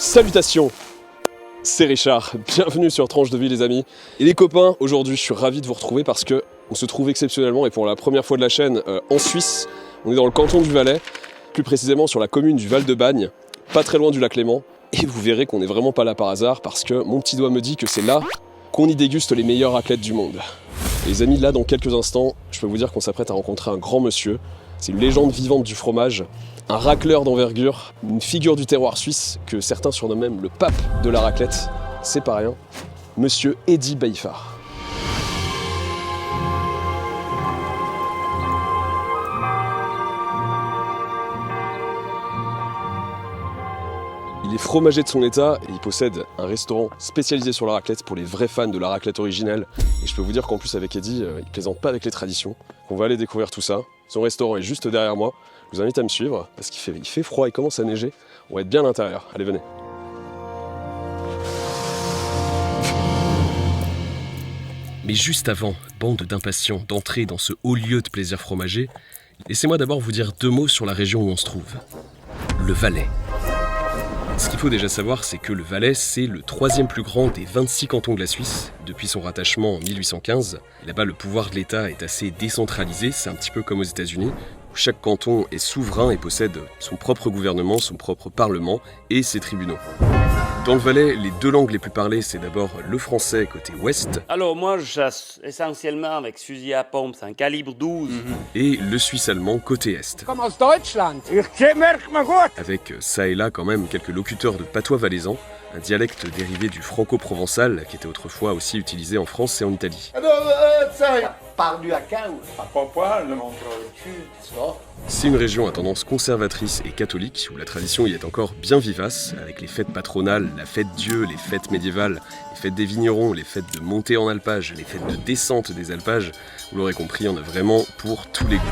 Salutations, c'est Richard, bienvenue sur Tranche de Vie les amis. Et les copains, aujourd'hui je suis ravi de vous retrouver parce que on se trouve exceptionnellement et pour la première fois de la chaîne en Suisse. On est dans le canton du Valais, plus précisément sur la commune du Val-de-Bagne, pas très loin du lac Léman. Et vous verrez qu'on n'est vraiment pas là par hasard parce que mon petit doigt me dit que c'est là qu'on y déguste les meilleures raclettes du monde. Et les amis, là dans quelques instants, je peux vous dire qu'on s'apprête à rencontrer un grand monsieur. C'est une légende vivante du fromage, un racleur d'envergure, une figure du terroir suisse que certains surnomment même le pape de la raclette. C'est pas rien, monsieur Eddy Beiffardt. Il est fromager de son état et il possède un restaurant spécialisé sur la raclette pour les vrais fans de la raclette originelle. Et je peux vous dire qu'en plus avec Eddy, il plaisante pas avec les traditions. On va aller découvrir tout ça. Son restaurant est juste derrière moi. Je vous invite à me suivre parce qu'il fait froid, il commence à neiger. On va être bien à l'intérieur. Allez, venez. Mais juste avant, bande d'impatients, d'entrer dans ce haut lieu de plaisir fromager, laissez-moi d'abord vous dire deux mots sur la région où on se trouve. Le Valais. Ce qu'il faut déjà savoir, c'est que le Valais, c'est le troisième plus grand des 26 cantons de la Suisse, depuis son rattachement en 1815. Et là-bas, le pouvoir de l'État est assez décentralisé, c'est un petit peu comme aux États-Unis, où chaque canton est souverain et possède son propre gouvernement, son propre parlement et ses tribunaux. Dans le Valais, les deux langues les plus parlées, c'est d'abord le français côté ouest. Alors moi, je chasse essentiellement avec fusil à pompe, c'est un calibre 12. Et le suisse-allemand côté est. Comme aus Deutschland. Avec ça et là quand même quelques locuteurs de patois valaisan, un dialecte dérivé du franco-provençal qui était autrefois aussi utilisé en France et en Italie. C'est une région à tendance conservatrice et catholique, où la tradition y est encore bien vivace, avec les fêtes patronales, la fête Dieu, les fêtes médiévales, les fêtes des vignerons, les fêtes de montée en alpage, les fêtes de descente des alpages. Vous l'aurez compris, on a vraiment pour tous les goûts.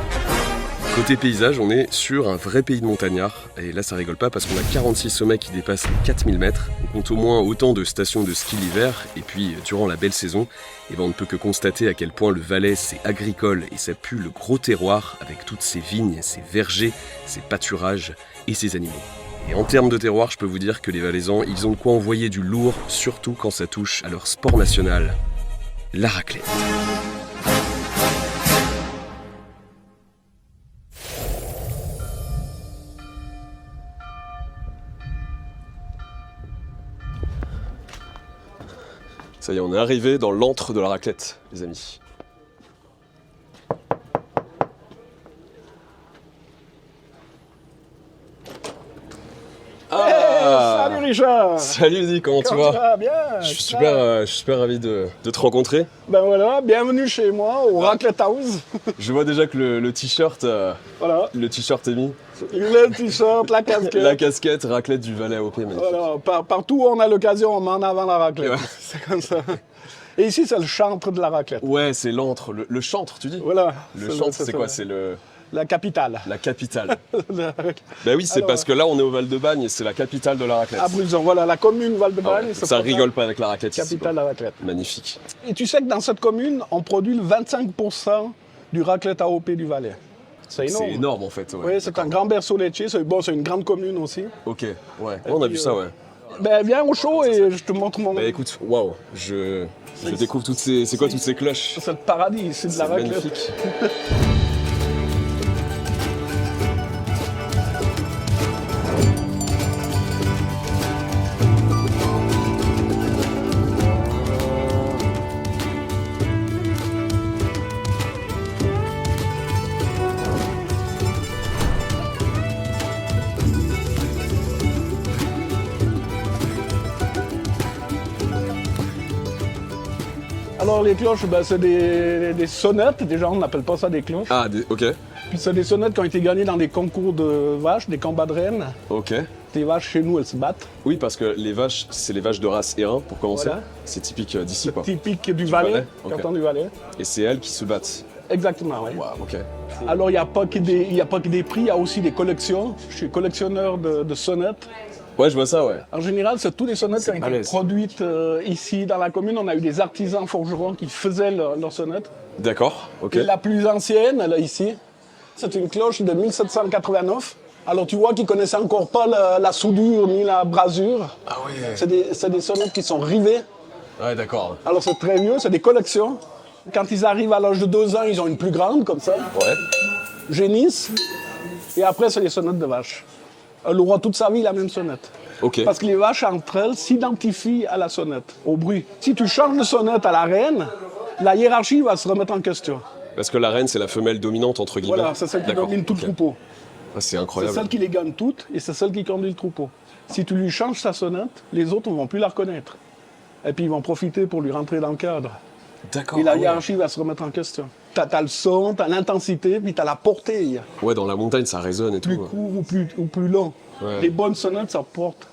Côté paysage, on est sur un vrai pays de montagnards, et là ça rigole pas parce qu'on a 46 sommets qui dépassent les 4000 mètres, on compte au moins autant de stations de ski l'hiver, et puis durant la belle saison, on ne peut que constater à quel point le Valais c'est agricole et ça pue le gros terroir avec toutes ses vignes, ses vergers, ses pâturages et ses animaux. Et en termes de terroir, je peux vous dire que les Valaisans, ils ont de quoi envoyer du lourd, surtout quand ça touche à leur sport national, la raclette. Ça y est, on est arrivé dans l'antre de la raclette, les amis. Salut Richard. Salut Eddy, comment tu vas? Bien. Je suis super ravi de te rencontrer. Ben voilà, bienvenue chez moi au Raclette House. Je vois déjà que le t-shirt, Voilà, le t-shirt est mis. le t-shirt, la casquette. La casquette, raclette du Valais, ok, magnifique. Voilà, partout où on a l'occasion, on met en avant la raclette. Ouais. C'est comme ça. Et ici, c'est le chantre de la raclette. Ouais, c'est l'antre, le chantre, tu dis? Voilà. Le chantre, c'est quoi? C'est la capitale. la capitale. La raclette. Ben oui, c'est Alors, parce que là, on est au Val-de-Bagne et c'est la capitale de la raclette. À Bruzon, voilà, la commune Val-de-Bagne. Ouais, c'est ça pour rigole pas avec la raclette ici, Capitale de quoi. la raclette. Magnifique. Et tu sais que dans cette commune, on produit le 25% du raclette AOP du Valais. C'est énorme. C'est énorme en fait. Ouais. Oui, c'est un grand berceau laitier. C'est une grande commune aussi. Ok, ouais. On a vu ça, ouais. Ben, viens au show et je te montre mon... Bah écoute, waouh, je découvre toutes ces... C'est quoi toutes ces cloches? C'est le paradis, c'est de la C'est raclette. magnifique. Alors les cloches, ben, c'est des sonnettes. Déjà, on n'appelle pas ça des cloches. Ah, ok, Puis c'est des sonnettes qui ont été gagnées dans des concours de vaches, des combats de rennes. ok. Les vaches, chez nous, elles se battent. Oui, parce que les vaches, c'est les vaches de race Hérin, pour commencer. Voilà. C'est typique d'ici, quoi. Typique du Valais, Valais, ok. canton du Valais. Et c'est elles qui se battent. Exactement, oui. Waouh, ok. Alors, il n'y a pas que des prix, il y a aussi des collections. Je suis collectionneur de sonnettes. Ouais, je vois ça, ouais. En général, c'est tous les sonnettes qui ont été balèze. produites ici dans la commune. On a eu des artisans forgerons qui faisaient leurs sonnettes. D'accord, ok. Et la plus ancienne, elle est ici. C'est une cloche de 1789. Alors tu vois qu'ils connaissaient encore pas la soudure ni la brasure. Ah ouais. C'est des sonnettes qui sont rivées. Ouais, d'accord. Alors c'est très vieux, c'est des collections. Quand ils arrivent à l'âge de 2 ans, ils ont une plus grande comme ça. Ouais. Génisse. Et après, c'est les sonnettes de vaches. Elle aura toute sa vie la même sonnette. Ok. Parce que les vaches entre elles s'identifient à la sonnette, au bruit. Si tu changes de sonnette à la reine, la hiérarchie va se remettre en question. Parce que la reine, c'est la femelle dominante, entre guillemets. Voilà, c'est celle qui D'accord, domine tout ok. le troupeau. Ah, c'est C'est incroyable. celle qui les gagne toutes et c'est celle qui conduit le troupeau. Si tu lui changes sa sonnette, les autres ne vont plus la reconnaître. Et puis ils vont profiter pour lui rentrer dans le cadre. D'accord. Et la ah ouais. hiérarchie va se remettre en question. T'as le son, t'as l'intensité, puis t'as la portée. Ouais, dans la montagne, ça résonne et Plus tout. court ou plus long. Ouais. Les bonnes sonnettes, ça porte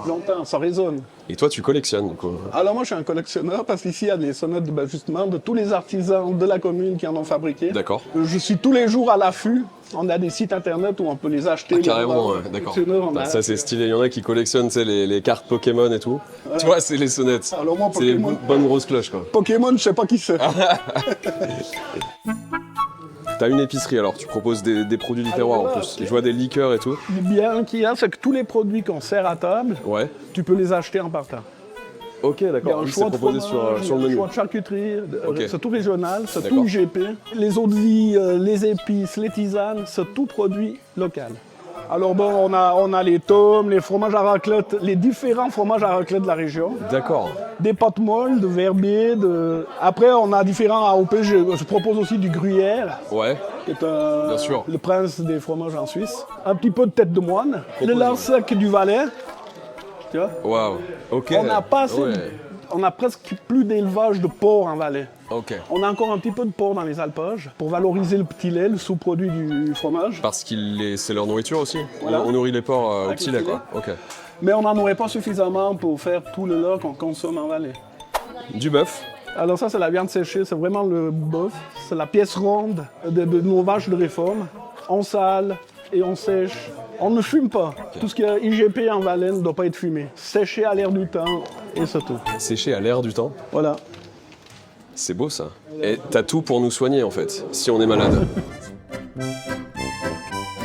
longtemps, ça résonne. Et toi, tu collectionnes, du coup. Alors moi, je suis un collectionneur parce qu'ici, il y a des sonnettes justement de tous les artisans de la commune qui en ont fabriqué. D'accord. Je suis tous les jours à l'affût. On a des sites internet où on peut les acheter. Ah, carrément, ouais, Les d'accord. collectionneurs, on Bah, a- ça, c'est stylé. Il y en a qui collectionnent, tu sais, les cartes Pokémon et tout. Tu vois, c'est les sonnettes. Alors moi, C'est les Pokémon- bonnes grosses cloches, quoi. Pokémon, je sais pas qui c'est. T'as une épicerie, alors. Tu proposes des produits du terroir, en voilà, plus. ok. Je vois des liqueurs et tout. Le bien qu'il y a, c'est que tous les produits qu'on sert à table, Ouais. tu peux les acheter en partant. Ok, Il y a d'accord. un Oui, c'est choix de proposé fromage, sur le il y a un menu. choix de charcuterie, Ok. c'est tout régional, c'est D'accord. tout IGP. Les eaux de vie, les épices, les tisanes, c'est tout produit local. Alors bon, on a les tomes, les fromages à raclette, les différents fromages à raclette de la région. D'accord. Des pâtes molles, de verbier, Après, on a différents AOP. Je propose aussi du gruyère, Ouais. qui est Bien sûr. le prince des fromages en Suisse. Un petit peu de tête de moine. Le Proposé, lard sec du Valais. Tu vois? Waouh. Ok. On n'a pas assez- Ouais. On a presque plus d'élevage de porc en Valais. Ok. On a encore un petit peu de porc dans les alpages pour valoriser le petit lait, le sous-produit du fromage. Parce que c'est leur nourriture aussi. Voilà. On nourrit les porcs au Avec petit le lait, petit quoi. Ok. Mais on n'en aurait pas suffisamment pour faire tout le lait qu'on consomme en Valais. Du bœuf. Alors ça, c'est la viande séchée, c'est vraiment le bœuf. C'est la pièce ronde de nos vaches de réforme. On sale et on sèche. On ne fume pas. Tout ce qui est IGP en Valais ne doit pas être fumé. Séché à l'air du temps et c'est tout. Séché à l'air du temps. Voilà. C'est beau ça. Et t'as tout pour nous soigner en fait, si on est malade.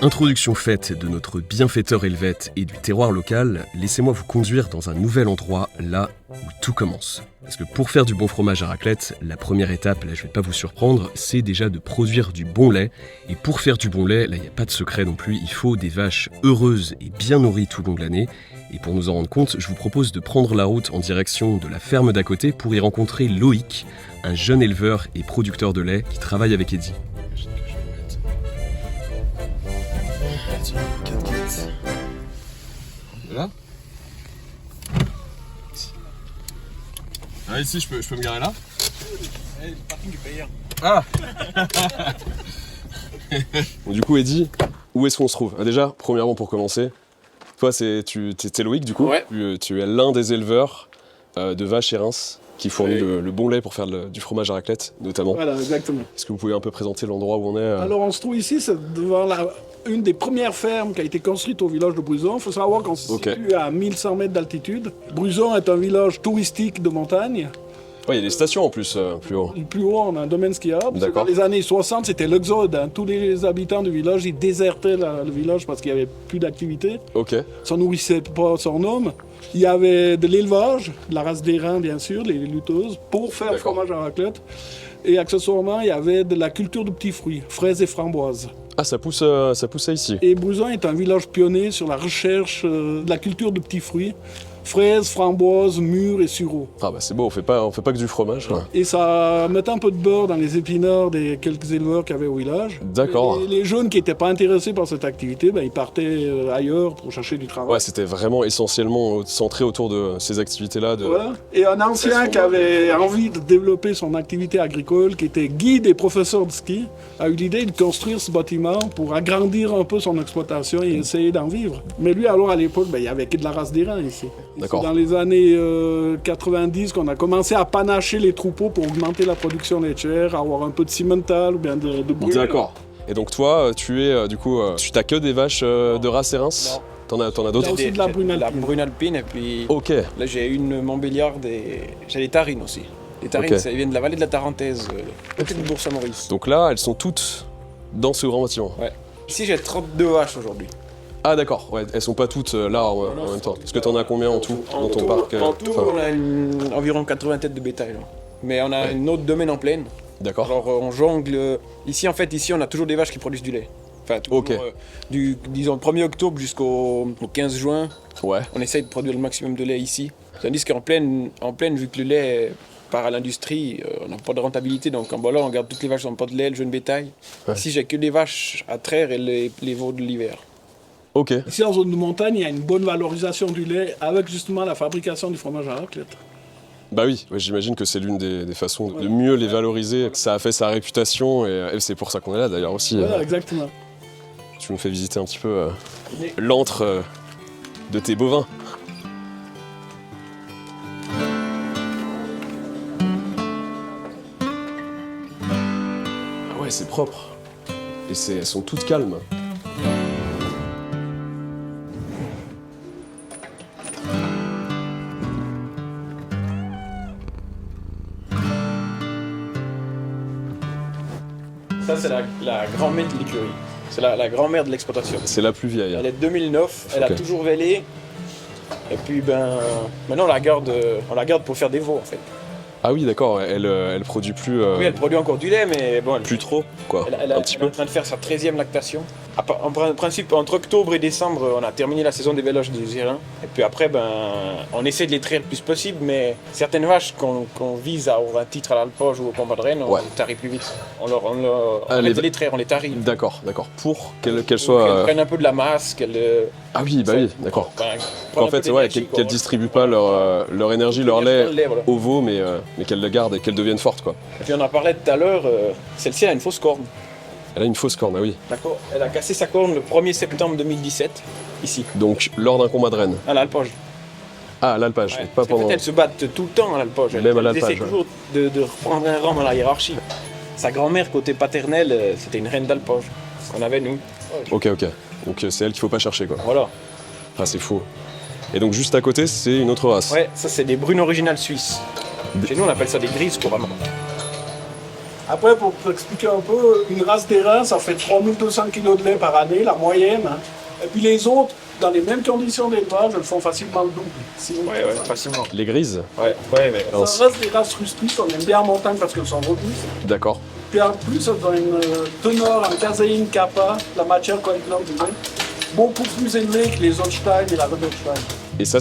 Introduction faite de notre bienfaiteur helvète et du terroir local, laissez-moi vous conduire dans un nouvel endroit, là où tout commence. Parce que pour faire du bon fromage à raclette, la première étape, là je vais pas vous surprendre, c'est déjà de produire du bon lait. Et pour faire du bon lait, là il n'y a pas de secret non plus, il faut des vaches heureuses et bien nourries tout au long de l'année. Et pour nous en rendre compte, je vous propose de prendre la route en direction de la ferme d'à côté pour y rencontrer Loïc, un jeune éleveur et producteur de lait qui travaille avec Eddy. Là ? Ah, ici, je peux me garer là ? Ah. Bon, du coup, Eddy, où est-ce qu'on se trouve ? Ah, déjà, premièrement, pour commencer, toi, t'es Loïc, du coup. Ouais. Tu es l'un des éleveurs de vaches et Reims qui fournit le bon lait pour faire du fromage à raclette, notamment. Voilà, exactement. Est-ce que vous pouvez un peu présenter l'endroit où on est Alors on se trouve ici, c'est devant une des premières fermes qui a été construite au village de Bruson. Il faut savoir qu'on se Ok. situe à 1100 mètres d'altitude. Bruson est un village touristique de montagne. Ouais, il y a des stations en plus, plus haut. Plus haut, on a un domaine skiable. D'accord. Dans les années 60, c'était l'exode. Hein. Tous les habitants du village, ils désertaient le village parce qu'il n'y avait plus d'activité. Ok, Ça nourrissait pas son homme. Il y avait de l'élevage, de la race d'airain bien sûr, les lutteuses, pour faire le D'accord. fromage à raclette. Et accessoirement, il y avait de la culture de petits fruits, fraises et framboises. ah ça pousse ici. Et Bruson est un village pionnier sur la recherche de la culture de petits fruits. Fraises, framboises, mûres et sureaux. Ah bah c'est beau, on fait pas que du fromage. Quoi. Et ça mettait un peu de beurre dans les épinards des quelques éleveurs qu'il y avait au village. D'accord. Et les jeunes qui n'étaient pas intéressés par cette activité, ben, ils partaient ailleurs pour chercher du travail. Ouais, c'était vraiment essentiellement centré autour de ces activités-là. Voilà. Et un ancien qui avait envie de développer son activité agricole, qui était guide et professeur de ski, a eu l'idée de construire ce bâtiment pour agrandir un peu son exploitation et essayer d'en vivre. Mais lui, alors à l'époque, ben, il n'y avait que de la race d'airain ici. Et D'accord. c'est dans les années 90 qu'on a commencé à panacher les troupeaux pour augmenter la production laitière, avoir un peu de cimental ou bien de brûle. D'accord. Et donc toi, tu es du coup, tu t'as que des vaches de race et Reims ? T'en as d'autres ? Là aussi de la brune La alpine. brune alpine et puis Ok, là j'ai une Montbéliarde et j'ai des tarines aussi. Les tarines, Ok. ça vient de la vallée de la Tarentaise, côté de Bourg-Saint-Maurice. donc là, elles sont toutes dans ce grand bâtiment. Ouais. Ici j'ai 32 vaches aujourd'hui. Ah d'accord, ouais, elles sont pas toutes là en même temps. Parce que t'en as combien en tout dans ton parc En tout, on a environ 80 têtes de bétail. Là. Mais on a une autre domaine en plaine. D'accord. Alors on jongle. Ici, en fait, on a toujours des vaches qui produisent du lait. Enfin, toujours, disons, le 1er octobre jusqu'au 15 juin, Ouais. on essaye de produire le maximum de lait ici. Tandis qu'en plaine, vu que le lait part à l'industrie, on n'a pas de rentabilité. Donc en bas là, on garde toutes les vaches qui n'ont pas de lait, le jeune bétail. Ouais. Ici, j'ai que des vaches à traire et les veaux de l'hiver. Ok. Ici, en zone de montagne, il y a une bonne valorisation du lait avec justement la fabrication du fromage à raclette. Bah oui, ouais, j'imagine que c'est l'une des façons de mieux les valoriser. Ça a fait sa réputation et c'est pour ça qu'on est là d'ailleurs aussi. Voilà, exactement. Tu nous fais visiter un petit peu l'antre de tes bovins. Ah ouais, c'est propre. Et elles sont toutes calmes. Ça, c'est la grand-mère de l'écurie. C'est la grand-mère de l'exploitation. C'est la plus vieille. Elle est de 2009, elle Ok. a toujours vélé. Et puis, maintenant, on la garde pour faire des veaux, en fait. Ah oui, d'accord, elle produit plus... Oui, elle produit encore du lait, mais bon, plus trop, quoi. elle un petit est peu. en train de faire sa 13e lactation. En principe, entre octobre et décembre, on a terminé la saison des véloges des Irins. Et puis après, on essaie de les traire le plus possible, mais certaines vaches qu'on vise à avoir un titre à l'alpage ou au combat de Rennes, on les tarie plus vite. On arrête de les traire, on les tarie. D'accord. Pour qu'elles Qu'elles soient... prennent un peu de la masse, Ah oui, bah oui, d'accord. prennent En un fait, peu ouais, d'énergie, qu'elles distribuent pas leur énergie, leur lait voilà. au veau, mais qu'elles le gardent et qu'elles deviennent fortes, quoi. Et puis on en parlait tout à l'heure, celle-ci elle a une fausse corne. Elle a une fausse corne, ah oui. D'accord. Elle a cassé sa corne le 1er septembre 2017, ici, Donc, lors d'un combat de rennes. à l'alpage. Ah, à l'alpage, Ouais. pas Parce qu'en pendant... fait, elles se battent tout le temps à l'alpage. Même à Elles l'alpage, essaient ouais. toujours de reprendre un rang dans la hiérarchie. Sa grand-mère, côté paternel, c'était une reine d'alpage. Qu'on avait, nous. Ok. Donc, c'est elle qu'il faut pas chercher, quoi. Voilà. Ah, c'est faux. Et donc, juste à côté, c'est une autre race. Ouais, ça, c'est des brunes originales suisses. Chez nous, on appelle ça des grises couramment. Après, pour t'expliquer un peu, une race d'airain, ça fait 3200 kg de lait par année, la moyenne. Hein. Et puis les autres, dans les mêmes conditions d'élevage, elles font facilement le double. Sinon, Ouais, facilement. Les grises. Ouais, mais... Alors, Ça reste des races rustiques, on aime bien en montagne parce qu'elles sont robustes. D'accord. Puis en plus, elles ont une teneur en caséine kappa, la matière coagulante du lait, beaucoup plus élevée que les Holstein et la Rudolstein. Et ça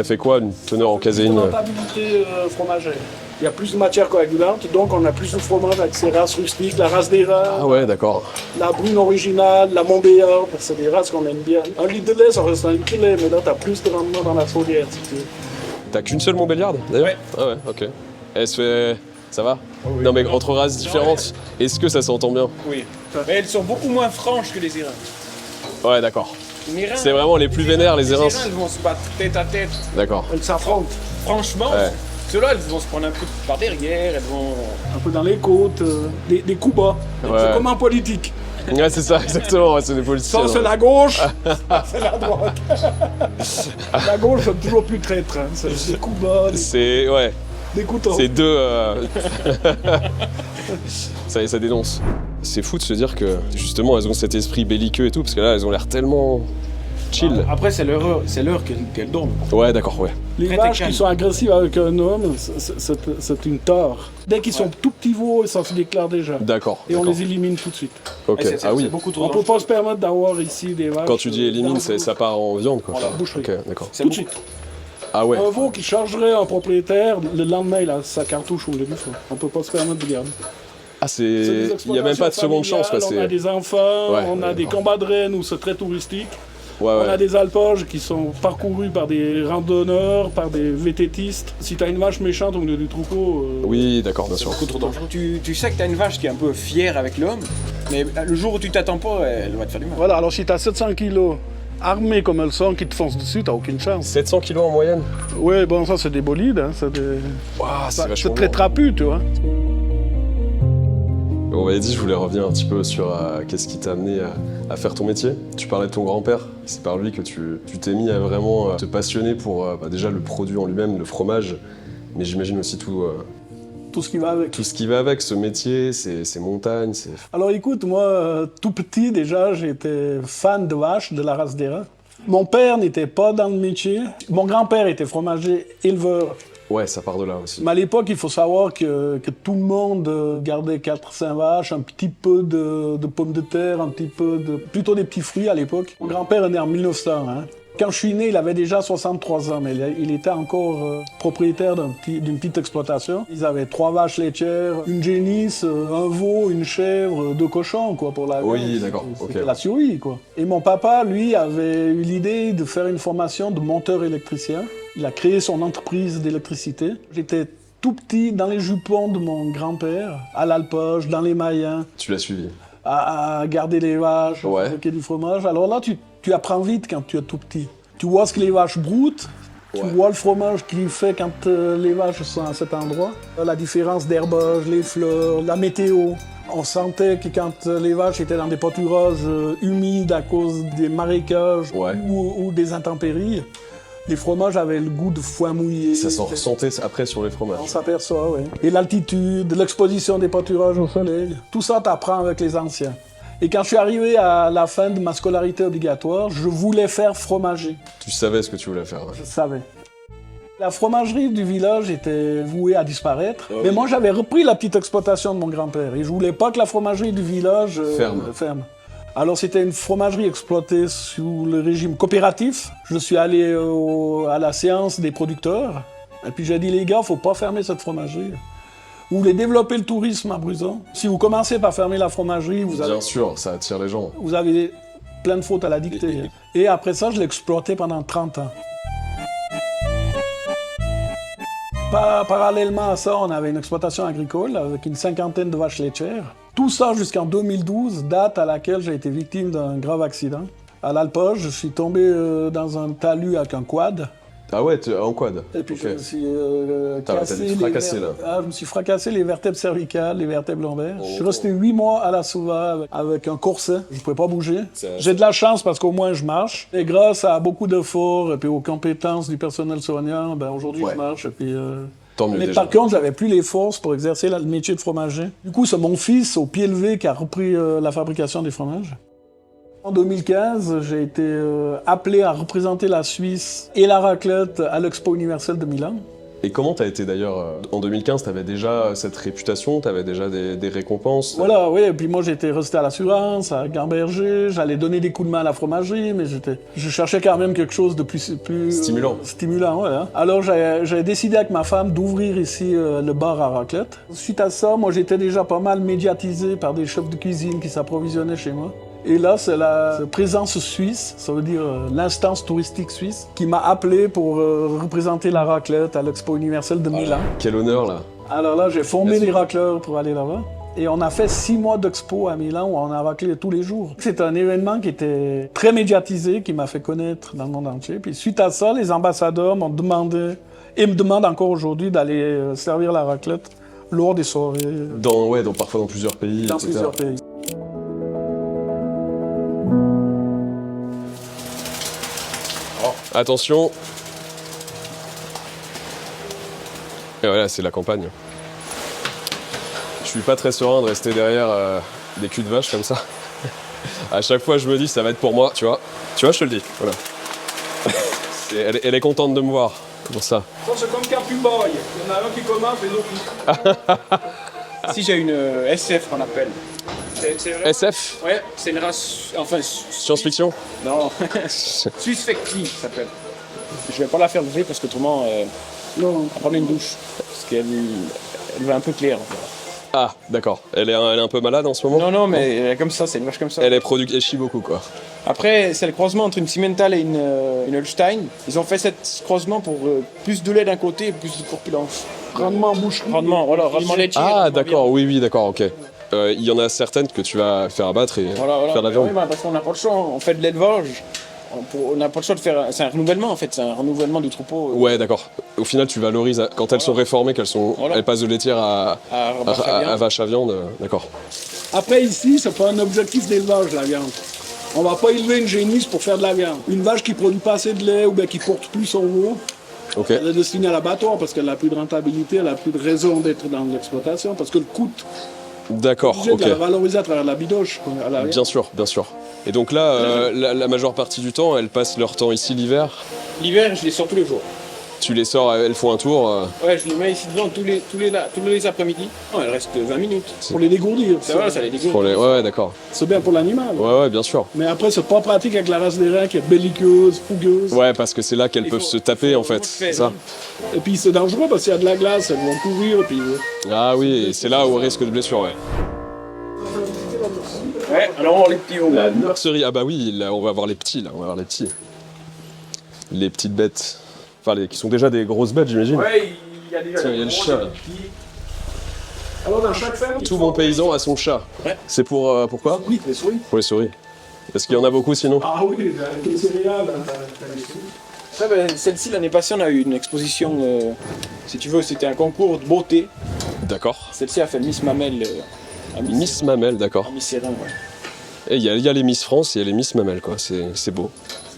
fait quoi, une teneur en caséine? Une rentabilité fromagère. Il y a plus de matière coagulante, donc on a plus de fromage avec ces races rustiques, la race d'airain, Ah ouais, d'accord. la brune originale, la Montbéliard, c'est des races qu'on aime bien. Un litre de lait, ça reste un litre de lait, mais là, t'as plus de rendement dans la chaudière, si tu veux. T'as qu'une seule Montbéliarde, d'ailleurs? Ouais. Ah ouais, ok. Elle se fait... Ça va? Non mais entre races différentes, est-ce que ça s'entend bien? Oui. Mais elles sont beaucoup moins franches que les Irins. Ouais, d'accord. Les Irins- C'est vraiment les plus vénères, les Irins. elles vont se battre tête à tête. D'accord. Elles s'affrontent Franchement, Ouais. ceux-là, elles vont se prendre un coup par derrière, elles vont... un peu dans les côtes, des coups bas. Ouais. C'est comme en politique. Ouais, c'est ça, exactement, ouais, c'est des politiciens. Ça, c'est la gauche, ça, c'est la droite. La gauche, c'est toujours plus traître. Hein. C'est des coups bas, C'est... Ouais, des couteaux. c'est deux... ça dénonce. C'est fou de se dire que, justement, elles ont cet esprit belliqueux et tout, parce que là, elles ont l'air tellement... chill. Après, c'est l'heure qu'elles dorment. Ouais, d'accord, ouais. Les Très vaches calme. qui sont agressives avec un homme, c'est une tare. Dès qu'ils sont tout petits veaux, ça se déclare déjà. D'accord. Et on d'accord. les élimine tout de suite. Ok, C'est ah oui. beaucoup trop On peut pas se permettre d'avoir ici des vaches. Quand tu dis élimine, dans le ça part en viande, quoi. Voilà, boucherie. Ok, d'accord. C'est Tout de beaucoup- suite. Ah ouais. Un veau qui chargerait un propriétaire, le lendemain, il a sa cartouche au lieu du feu. On peut pas se permettre de garder. Ah, C'est des il y a même pas de seconde chance, quoi. exploitations familiales, C'est... On a des enfants, Ouais, on a ouais, des d'accord. combats de rennes où c'est très touristique. Ouais, On a ouais. des alpages qui sont parcourus par des randonneurs, par des vététistes. Si t'as une vache méchante au milieu du troupeau, Oui, d'accord, bien sûr. beaucoup trop dangereux. Tu sais que t'as une vache qui est un peu fière avec l'homme, mais le jour où tu t'attends pas, elle va te faire du mal. voilà, alors si t'as 700 kilos armés comme elles sont, qui te foncent dessus, t'as aucune chance. 700 kilos en moyenne? Ouais, bon, ça c'est des bolides, hein, c'est Waouh, c'est vachement c'est très lourd. trapu, tu vois. On m'avait dit, je voulais revenir un petit peu sur qu'est-ce qui t'a amené à faire ton métier. Tu parlais de ton grand-père, c'est par lui que tu t'es mis à vraiment te passionner pour déjà le produit en lui-même, le fromage, mais j'imagine aussi tout ce qui va avec. Tout ce qui va avec, ce métier, ces montagnes, c'est... Alors écoute, moi, tout petit déjà, j'étais fan de vaches, de la race des reins. Mon père n'était pas dans le métier. Mon grand-père était fromager éleveur. Ouais, ça part de là aussi. Mais à l'époque, il faut savoir que tout le monde gardait 4-5 vaches, un petit peu de pommes de terre, un petit peu de... plutôt des petits fruits à l'époque. Mon grand-père est né en 1900. Hein. Quand je suis né, il avait déjà 63 ans, mais il était encore propriétaire d'une petite exploitation. Ils avaient 3 vaches laitières, une génisse, un veau, une chèvre, 2 cochons, quoi, pour la... Oui, d'accord, C'était ok. la survie, quoi. Et mon papa, lui, avait eu l'idée de faire une formation de monteur électricien. Il a créé son entreprise d'électricité. J'étais tout petit dans les jupons de mon grand-père, à l'alpage, dans les Mayens, Tu l'as suivi. à garder les vaches, Ouais. à fabriquer du fromage. Alors là, tu apprends vite quand tu es tout petit. Tu vois ce que les vaches broutent, tu Ouais. vois le fromage qu'il fait quand les vaches sont à cet endroit. La différence d'herbage, les fleurs, la météo. On sentait que quand les vaches étaient dans des pâturages humides à cause des marécages Ouais. ou des intempéries, les fromages avaient le goût de foin mouillé. Ça s'en ressentait après sur les On fromages. s'aperçoit, oui. Et l'altitude, l'exposition des pâturages au soleil, tout ça t'apprend avec les anciens. Et quand je suis arrivé à la fin de ma scolarité obligatoire, je voulais faire fromager. Tu savais ce que tu voulais faire. Ouais. Je savais. La fromagerie du village était vouée à disparaître. Mais moi, j'avais repris la petite exploitation de mon grand-père. Et je voulais pas que la fromagerie du village ferme. Alors, c'était une fromagerie exploitée sous le régime coopératif. Je suis allé à la séance des producteurs. Et puis, j'ai dit, les gars, faut pas fermer cette fromagerie. Vous voulez développer le tourisme à Bruzon. Si vous commencez par fermer la fromagerie, Bien sûr, ça attire les gens. vous avez plein de fautes à la dicter. Et après ça, je l'ai exploité pendant 30 ans. Parallèlement à ça, on avait une exploitation agricole avec une 50aine de vaches laitières. Tout ça jusqu'en 2012, date à laquelle j'ai été victime d'un grave accident. À l'Alpage, je suis tombé dans un talus avec un quad. Ah ouais, en quad. Et puis Ok. je me suis T'as dû te fracasser, là. je me suis fracassé les vertèbres cervicales, les vertèbres lombaires. Oh. Je suis resté 8 mois à la Sauva avec un corset. Je ne pouvais pas bouger. C'est- J'ai de la chance parce qu'au moins je marche. Et grâce à beaucoup d'efforts et puis aux compétences du personnel soignant, ben aujourd'hui Ouais. je marche. Et puis, Tant mieux mais déjà. par contre, j'avais plus les forces pour exercer le métier de fromager. Du coup, c'est mon fils au pied levé qui a repris la fabrication des fromages. En 2015, j'ai été appelé à représenter la Suisse et la raclette à l'Expo universelle de Milan. Et comment t'as été d'ailleurs en 2015, t'avais déjà cette réputation, t'avais déjà des récompenses. Voilà, oui, et puis moi j'étais resté à l'assurance, à Gamberger, j'allais donner des coups de main à la fromagerie, mais je cherchais quand même quelque chose de plus Stimulant. Stimulant, ouais. Hein. Alors j'ai décidé avec ma femme d'ouvrir ici le bar à raclette. Suite à ça, moi j'étais déjà pas mal médiatisé par des chefs de cuisine qui s'approvisionnaient chez moi. Et là, c'est la présence suisse, ça veut dire l'instance touristique suisse, qui m'a appelé pour représenter la raclette à l'Expo universelle de Milan. Quel honneur là. Alors là, j'ai formé les racleurs pour aller là-bas. Et on a fait 6 mois d'expo à Milan où on a raclé tous les jours. C'est un événement qui était très médiatisé, qui m'a fait connaître dans le monde entier. Puis suite à ça, les ambassadeurs m'ont demandé, et me demandent encore aujourd'hui, d'aller servir la raclette lors des soirées Parfois dans plusieurs pays, dans etc. plusieurs pays. Attention. Et voilà, c'est la campagne. Je suis pas très serein de rester derrière des culs de vache comme ça. À chaque fois, je me dis, ça va être pour moi, tu vois. Tu vois, je te le dis. Voilà. Elle est contente de me voir. Pour ça. Ça, c'est comme Capu Boy. Il y en a un qui commence, les autres. Si j'ai une SF qu'on appelle. C'est vrai. SF, Ouais, c'est une race. Enfin, science-fiction. non. Suisse Fecti, ça s'appelle. Je vais pas la faire lever parce qu'autrement, Non. elle va prendre une douche. Parce qu'elle elle va un peu claire. En fait. Ah, d'accord. Elle est un peu malade en ce moment. Non, mais elle est comme ça, c'est une vache comme ça. Elle elle chie beaucoup, quoi. Après, c'est le croisement entre une Simmental et une Holstein. Ils ont fait ce croisement pour plus de lait d'un côté et plus de corpulence. Rendement en bouche. Rendement, voilà, rendement laitier. Ah, rendement d'accord, viande. oui, d'accord, ok. Il y en a certaines que tu vas faire abattre et Voilà. faire de la viande. Oui, parce qu'on n'a pas le choix, on fait de l'élevage. On n'a pas le choix de faire. C'est un renouvellement en fait, c'est un renouvellement du troupeau. Ouais, d'accord. Au final, tu valorises quand elles sont réformées, Voilà. elles passent de laitière à vache à viande. D'accord. Après, ici, c'est pas un objectif d'élevage, la viande. On va pas élever une génisse pour faire de la viande. Une vache qui produit pas assez de lait ou bien qui porte plus son veau, Ok. Elle est destinée à l'abattoir parce qu'elle n'a plus de rentabilité, elle n'a plus de raison d'être dans l'exploitation parce que le coût, D'accord, obligé ok. de la valoriser à travers la bidoche. À l'arrière. Bien sûr, bien sûr. Et donc là, la majeure partie du temps, elles passent leur temps ici l'hiver. L'hiver, je les sors tous les jours. Tu les sors, elles font un tour. Ouais, je les mets ici devant tous les après-midi. Non, elles restent 20 minutes. Pour les dégourdir. Ça va, ça les dégoûte. Pour les... Ouais, d'accord. C'est bien pour l'animal. Ouais, bien sûr. Mais après, c'est pas pratique avec la race des reins qui est belliqueuse, fougueuse. Ouais, parce que c'est là qu'elles Il peuvent faut- se taper en faut fait. faire, C'est ça. Et puis c'est dangereux parce qu'il y a de la glace, elles vont courir. Et puis, Ah oui, et c'est là où risque de blessure, ouais. Ouais, alors les petits hauts. La nurserie, ah bah oui, là, on va voir les petits, là, on va voir les petits. Les petites bêtes. Enfin, qui sont déjà des grosses bêtes, j'imagine. Ouais, il y a déjà Tiens, il y a le chat, là. alors dans chaque ferme, Tout bon paysan a son chat. Ouais. C'est pour pourquoi oui, les souris. Pour les souris. Parce qu'il y en a beaucoup sinon. Ah oui, les céréales. Ça, ben, celle-ci, l'année passée, on a eu une exposition, si tu veux, c'était un concours de beauté. D'accord. Celle-ci a fait Miss Mamelle à Miss Mamelle, d'accord. à Miss Hérin, ouais. Et il y a les Miss France et il y a les Miss Mamelle, quoi. C'est beau.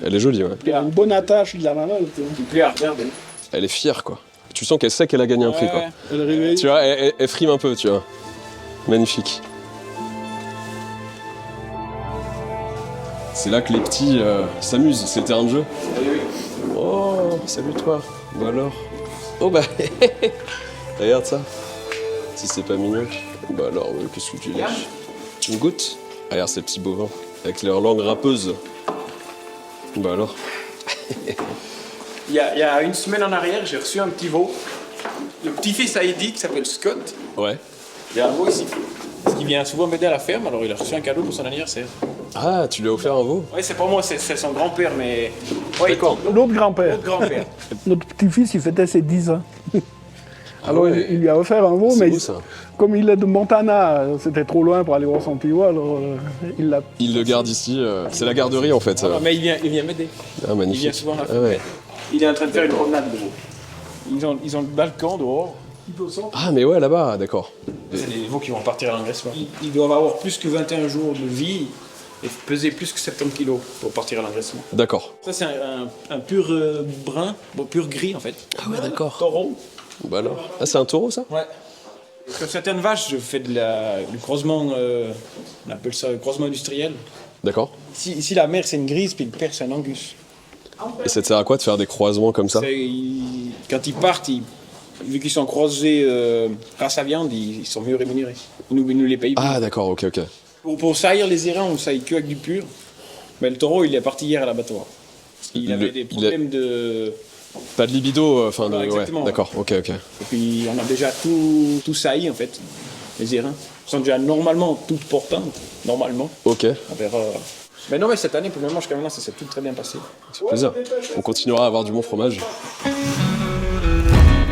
Elle est jolie, ouais. Il y a une bonne attache de la mamelle. Tu vois. Il plaît à regarder. Elle est fière, quoi. Tu sens qu'elle sait qu'elle a gagné un prix, quoi. Elle réveille. Tu vois, elle frime un peu, tu vois. Magnifique. C'est là que les petits s'amusent, c'est le terrain de jeu. Oh, salut toi. Bah alors. Oh bah, regarde ça. Si c'est pas mignon. Bah alors, qu'est-ce que tu lèches? Tu me goûtes? Regarde ces petits bovins, avec leur langue râpeuse. Bah alors. Il y a une semaine en arrière, j'ai reçu un petit veau. Le petit-fils a Eddie, qui s'appelle Scott. Ouais. Il y a un veau ici. Parce qu'il vient souvent m'aider à la ferme, alors il a reçu un cadeau pour son anniversaire. Ah, tu lui as offert un veau? Ouais, c'est pas moi, c'est son grand-père, mais. Ouais, D'accord. L'autre grand-père. L'autre grand-père. Notre petit-fils, il fêtait ses 10 ans. Alors ouais. il lui a offert un veau, C'est mais beau, ça. comme il est de Montana, c'était trop loin pour aller voir son pivot, alors il l'a... Il le garde ici, c'est la garderie en fait. Ah, mais il vient m'aider. Ah, Il magnifique. vient souvent à la Ah ferme. ouais. Il est en train de faire une promenade de veau. Ils ont le balcon dehors. Ah mais ouais, là-bas, d'accord. C'est des veaux qui vont partir à l'engraissement. Ils doivent avoir plus que 21 jours de vie et peser plus que 70 kilos pour partir à l'engraissement. D'accord. Ça, c'est un pur brun, bon, pur gris en fait. Ah ouais, d'accord. Taureau. Bah alors. Ah, c'est un taureau ça? Ouais. Sur certaines vaches, je fais du croisement, on appelle ça croisement industriel. D'accord. Ici, la mère, c'est une grise, puis le père, c'est un angus. Et ça te sert à quoi de faire des croisements comme ça? Quand ils partent, vu qu'ils sont croisés grâce à viande, ils sont mieux rémunérés. Ils nous les payent. Ah d'accord, ok, ok. Pour saillir les airains, on saille que avec du pur. Mais le taureau, il est parti hier à l'abattoir. Parce qu'il avait des problèmes de... Pas de libido, enfin Voilà, ouais, exactement, d'accord, ok, ok. Et puis on a déjà tout sailli en fait, les airains. Ils sont déjà normalement toutes portantes, normalement. Ok, On verra. Mais non, mais cette année, pour le moment, jusqu'à maintenant, ça s'est tout très bien passé. c'est plaisir. On continuera à avoir du bon fromage.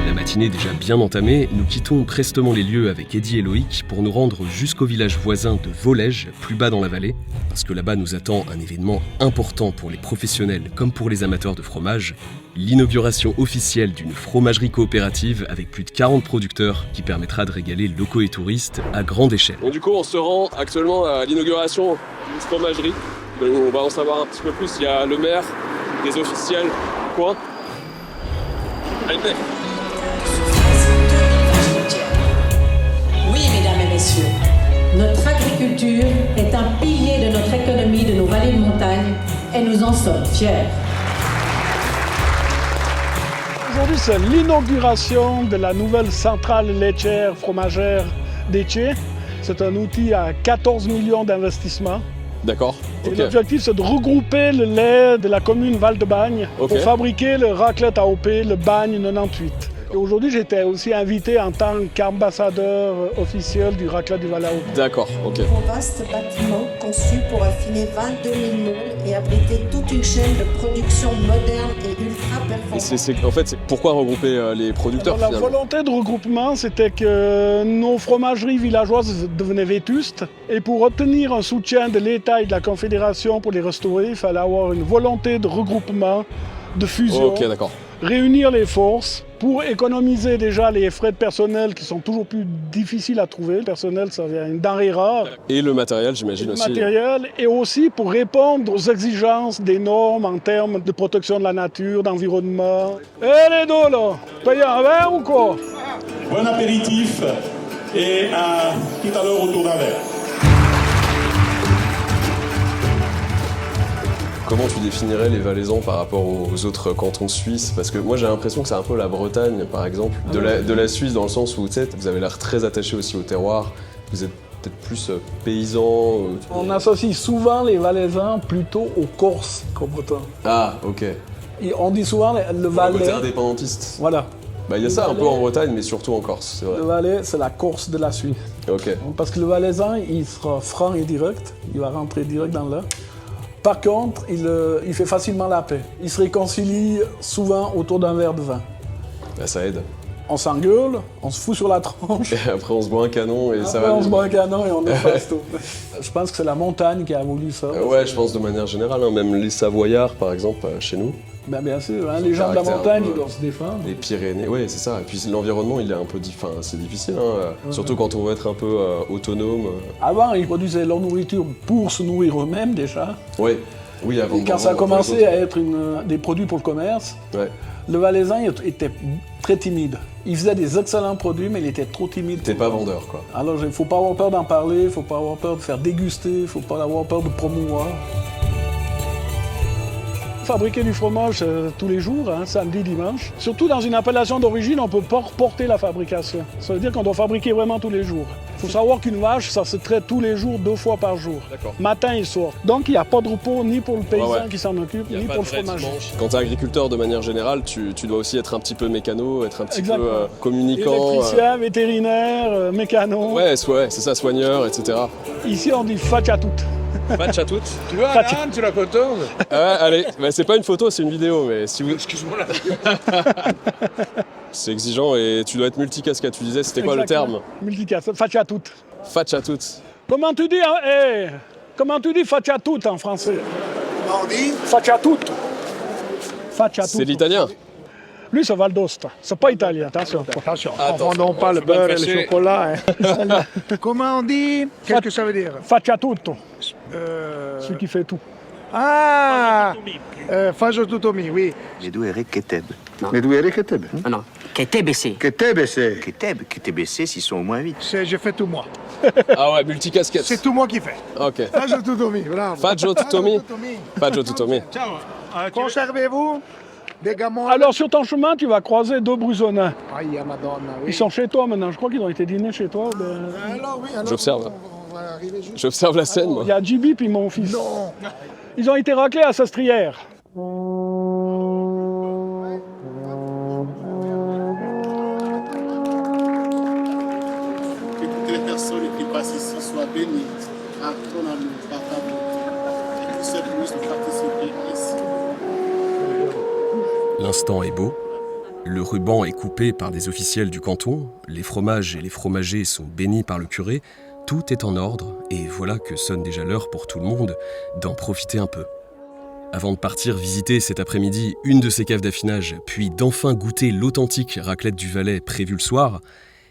La matinée déjà bien entamée, nous quittons prestement les lieux avec Eddy et Loïc pour nous rendre jusqu'au village voisin de Volège, plus bas dans la vallée, parce que là-bas nous attend un événement important pour les professionnels comme pour les amateurs de fromage, l'inauguration officielle d'une fromagerie coopérative avec plus de 40 producteurs qui permettra de régaler locaux et touristes à grande échelle. Bon, du coup, on se rend actuellement à l'inauguration d'une fromagerie. On va en savoir un petit peu plus. Il y a le maire, des officiels, quoi. Allez, Oui, mesdames et messieurs, notre agriculture est un pilier de notre économie de nos vallées de montagne et nous en sommes fiers. Aujourd'hui, c'est l'inauguration de la nouvelle centrale laitière fromagère d'Etché. C'est un outil à 14 millions d'investissements. d'accord, Et ok. l'objectif, c'est de regrouper le lait de la commune Val-de-Bagne Ok. pour fabriquer le raclette AOP, le Bagne 98. Et aujourd'hui, j'étais aussi invité en tant qu'ambassadeur officiel du raclette du Val-AOP. D'accord, ok. Un vaste bâtiment conçu pour affiner 22 000 moules et abriter toute une chaîne de production moderne et ultra performante. En fait, c'est pourquoi regrouper les producteurs Alors, la finalement? volonté de regroupement, c'était que nos fromageries villageoises devenaient vétustes. Et pour obtenir un soutien de l'État et de la Confédération pour les restaurer, il fallait avoir une volonté de regroupement, de fusion, Ok, d'accord. réunir les forces Pour économiser déjà les frais de personnel qui sont toujours plus difficiles à trouver. Le personnel, ça vient une denrée rare. Et le matériel, j'imagine aussi. Le matériel, et aussi pour répondre aux exigences des normes en termes de protection de la nature, d'environnement. Les deux, là, payez un verre ou quoi? Bon apéritif et à tout à l'heure autour d'un verre. Comment tu définirais les Valaisans par rapport aux autres cantons de Suisse? Parce que moi j'ai l'impression que c'est un peu la Bretagne par exemple, de la Suisse dans le sens où vous avez l'air très attaché aussi au terroir, vous êtes peut-être plus paysan. On associe souvent les Valaisans plutôt aux Corses qu'aux Bretons. Ah ok. Et on dit souvent le Valais. Le côté indépendantiste. Voilà. Bah il y a ça un peu en Bretagne mais surtout en Corse, c'est vrai. Le Valais, c'est la Corse de la Suisse. Ok. Parce que le Valaisan, il sera franc et direct, il va rentrer direct dans l'heure. Par contre, il fait facilement la paix. Il se réconcilie souvent autour d'un verre de vin. Bah, ça aide. On s'engueule, on se fout sur la tronche. Et après on se boit un canon et ça va. Après, on mieux. se boit un canon et on efface tout. Je pense que c'est la montagne qui a voulu ça. Ouais, je pense de manière générale, hein, même les Savoyards par exemple chez nous. Ben, bien sûr, hein, les gens de la montagne, ils doivent se défendre. Les Pyrénées, ouais, c'est ça. Et puis l'environnement, il est un peu c'est difficile, hein, surtout quand on veut être un peu autonome. Avant, ils produisaient leur nourriture pour se nourrir eux-mêmes déjà. Ouais. Oui, avant. Et quand ça a commencé à être des produits pour le commerce, le Valaisan était très timide. Il faisait des excellents produits, mais il était trop timide. T'es pas vendeur, quoi. Alors, il ne faut pas avoir peur d'en parler, il ne faut pas avoir peur de faire déguster, il ne faut pas avoir peur de promouvoir. Fabriquer du fromage tous les jours, hein, samedi, dimanche. Surtout dans une appellation d'origine, on ne peut pas reporter la fabrication. Ça veut dire qu'on doit fabriquer vraiment tous les jours. Il faut savoir qu'une vache, ça se traite tous les jours, 2 fois par jour. Matin et soir. Donc il n'y a pas de repos ni pour le paysan qui s'en occupe, ni pour le fromager. Quand tu es agriculteur de manière générale, tu dois aussi être un petit peu mécano, être un petit peu communicant. Électricien, vétérinaire, mécano. Ouais, c'est ça, soigneur, etc. Ici on dit faciatout. Match à toutes. Tu vois, Alain, tu la contournes. Allez, bah, c'est pas une photo, c'est une vidéo, mais si vous... Excuse-moi là. C'est exigeant et tu dois être multicasquette. Tu disais, c'était quoi le terme? Multicasquette, faciatout. Faciatout. Comment tu dis, comment tu dis faciatout en français? Comment on dit? Faciatout. C'est l'italien. Lui, c'est Val d'Aosta. C'est pas italien, attention. Attention, confondons pas le beurre et le chocolat. Hein. Comment on dit? Qu'est-ce que ça veut dire? Facciatutto. Celui qui fait tout. Ah! Faccio tutto mi, oui. Medouere Keteb. Medouere Keteb. Ah non, Keteb-BC. Keteb-BC. Keteb-BC, s'ils sont au moins 8. Je fais tout moi. Ah ouais, multicasquette. C'est tout moi qui fais. Ok. Faccio tutto mi, bravo. Faggio tutto mi. Faggio tutto mi. Ciao. Conservez-vous des gamons. Alors, sur ton chemin, tu vas croiser 2 Brusonins. Aïe, Madonna, oui. Ils sont chez toi maintenant. Je crois qu'ils ont été dîner chez toi. Alors, oui, alors, J'observe. on va arriver juste. J'observe la scène, moi. Il y a Jibi puis mon fils. Non. Ils ont été raclés à Sastrières. Que toutes les personnes qui passent ici soient bénies à ton amour, par ta bonté. Et que ceux puissent participer ici. L'instant est beau. Le ruban est coupé par des officiels du canton, les fromages et les fromagers sont bénis par le curé, tout est en ordre, et voilà que sonne déjà l'heure pour tout le monde d'en profiter un peu. Avant de partir visiter cet après-midi une de ces caves d'affinage, puis d'enfin goûter l'authentique raclette du Valais prévue le soir,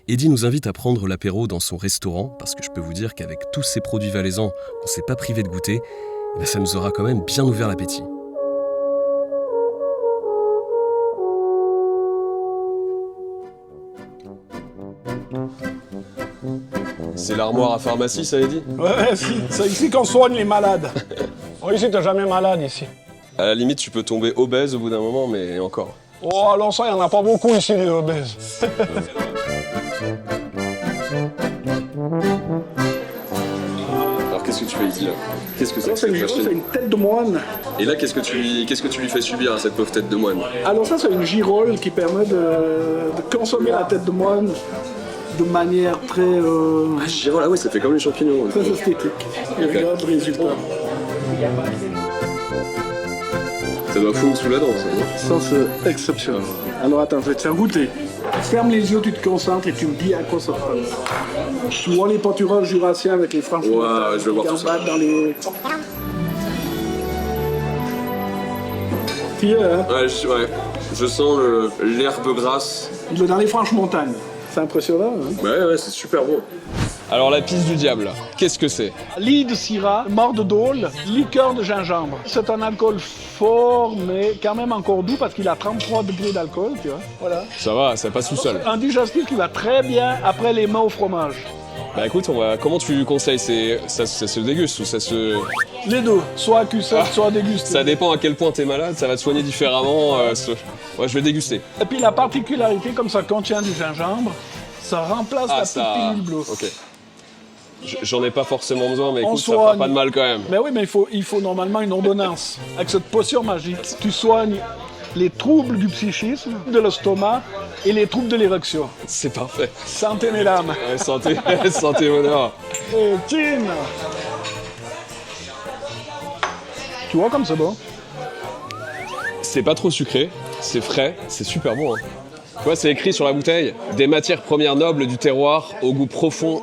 Eddy nous invite à prendre l'apéro dans son restaurant, parce que je peux vous dire qu'avec tous ces produits valaisans qu'on ne s'est pas privé de goûter, ça nous aura quand même bien ouvert l'appétit. C'est l'armoire à pharmacie, ça, Eddy? Ouais, c'est ici qu'on soigne les malades. Oh, ici, t'es jamais malade, ici. À la limite, tu peux tomber obèse au bout d'un moment, mais encore. Oh, alors ça, il n'y en a pas beaucoup ici, les obèses. Alors, qu'est-ce que tu fais ici, là? Qu'est-ce que c'est? C'est une tête de moine. Et là, qu'est-ce que tu lui fais subir à cette pauvre tête de moine? Alors ça, c'est une girole qui permet de consommer la tête de moine de manière très... Ah, girole, ouais, ça fait comme les champignons. Très esthétique. Et regarde le résultat. Ça doit fondre sous la dent, ça, non? Ça, c'est exceptionnel. Alors attends, je vais te faire goûter. Ferme les yeux, tu te concentres et tu me dis à quoi ça ressemble. Tu vois les pâturages jurassiens avec les franges Ouais, je vais voir tout ça. dans les... Tiens, hein? Ouais. Je sens l'herbe grasse. Il est dans les Franches-Montagnes. C'est impressionnant, hein? Ouais, c'est super bon. Alors la pisse du diable, qu'est-ce que c'est? Lit de syrah, mort de dôle, liqueur de gingembre. C'est un alcool fort, mais quand même encore doux parce qu'il a 33 degrés d'alcool, tu vois. Voilà. Ça va, ça passe tout seul. Un digestif qui va très bien après les mains au fromage. Bah écoute, comment tu conseilles? Ça se déguste ou ça se... Les deux, soit cuissette, soit dégusté. Ça dépend à quel point t'es malade, ça va te soigner différemment. Ouais, je vais déguster. Et puis la particularité, comme ça contient du gingembre, ça remplace la petite pilule bleue. Ok. J'en ai pas forcément besoin, mais écoute, ça soigne. fera pas de mal quand même. Mais oui, mais il faut normalement une ordonnance. Avec cette potion magique, tu soignes les troubles du psychisme, de l'estomac et les troubles de l'érection. C'est parfait. Santé, mesdames. Ouais, santé, santé, honneur. Et Tine. Tu vois comme c'est bon? C'est pas trop sucré, c'est frais, c'est super bon. Hein. Tu vois, c'est écrit sur la bouteille, des matières premières nobles du terroir au goût profond,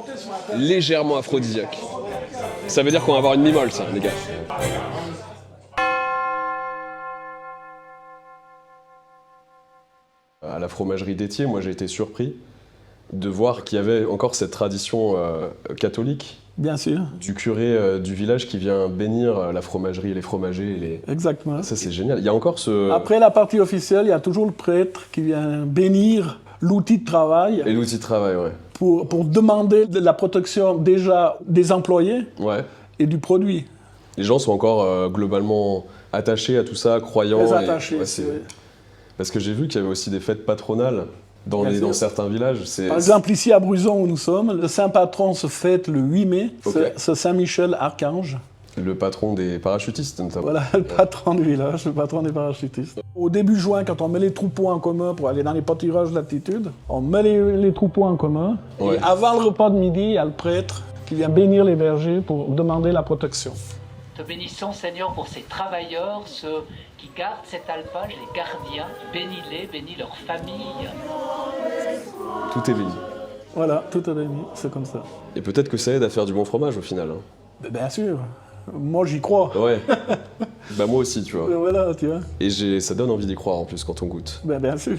légèrement aphrodisiaque. Ça veut dire qu'on va avoir une mimole, ça, les gars. À la fromagerie d'Étier, moi j'ai été surpris de voir qu'il y avait encore cette tradition catholique. Bien sûr. Du curé du village qui vient bénir la fromagerie et les fromagers. Exactement. Ça c'est génial. Il y a encore ce... Après la partie officielle, il y a toujours le prêtre qui vient bénir l'outil de travail. Et l'outil de travail, ouais. Pour demander de la protection déjà des employés et du produit. Les gens sont encore globalement attachés à tout ça, croyants. Très attachés, Parce que j'ai vu qu'il y avait aussi des fêtes patronales dans certains villages. Par exemple, ici à Bruzon où nous sommes, le Saint-Patron se fête le 8 mai. C'est Saint-Michel-Archange. Le patron des parachutistes, notamment. Voilà, le patron du village, le patron des parachutistes. Au début juin, quand on met les troupeaux en commun pour aller dans les pâturages d'altitude, on met les troupeaux en commun. Et avant le repas de midi, il y a le prêtre qui vient bénir les bergers pour demander la protection. Te bénissons, Seigneur, pour ces travailleurs, ceux qui gardent cet alpage, les gardiens. Bénis-les, bénis leurs familles. Tout est béni. Voilà, tout est béni, c'est comme ça. Et peut-être que ça aide à faire du bon fromage au final. Hein. Bien sûr. Moi, j'y crois. Ouais. Bah moi aussi, tu vois. Voilà, tu vois. Et ça donne envie d'y croire en plus quand on goûte. Bien sûr.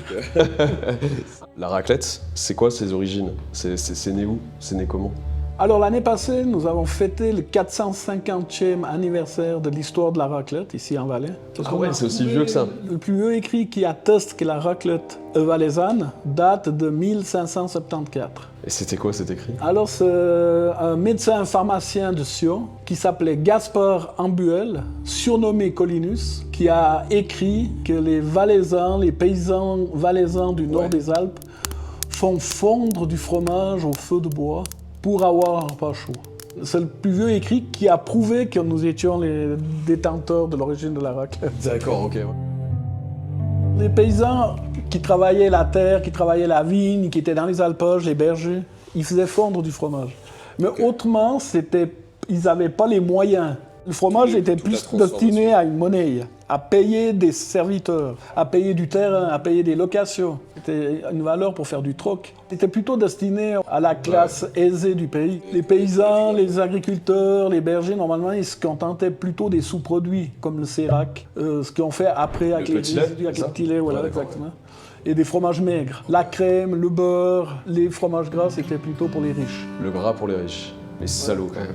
La raclette, c'est quoi ses origines? C'est né où? C'est né comment? Alors l'année passée, nous avons fêté le 450e anniversaire de l'histoire de la raclette ici en Valais. Ah ouais, c'est aussi vieux que ça. Le plus vieux écrit qui atteste que la raclette valaisanne date de 1574. Et c'était quoi cet écrit? Alors c'est un médecin pharmacien de Sion qui s'appelait Gaspard Ambuel, surnommé Collinus, qui a écrit que les Valaisans, les paysans valaisans du nord des Alpes, font fondre du fromage au feu de bois pour avoir un repas chaud. C'est le plus vieux écrit qui a prouvé que nous étions les détenteurs de l'origine de la raclette. D'accord, ok. Les paysans qui travaillaient la terre, qui travaillaient la vigne, qui étaient dans les alpages, les bergers, ils faisaient fondre du fromage. Mais autrement, ils n'avaient pas les moyens. Le fromage était plus destiné à une monnaie, à payer des serviteurs, à payer du terrain, à payer des locations. C'était une valeur pour faire du troc. C'était plutôt destiné à la classe aisée du pays. Les paysans, les agriculteurs, les bergers, normalement, ils se contentaient plutôt des sous-produits, comme le sérac, ce qu'on fait après avec les résidus, avec les petits laits, voilà, exactement. Et des fromages maigres. La crème, le beurre, les fromages gras, c'était plutôt pour les riches. Le gras pour les riches. Les salauds, quand même.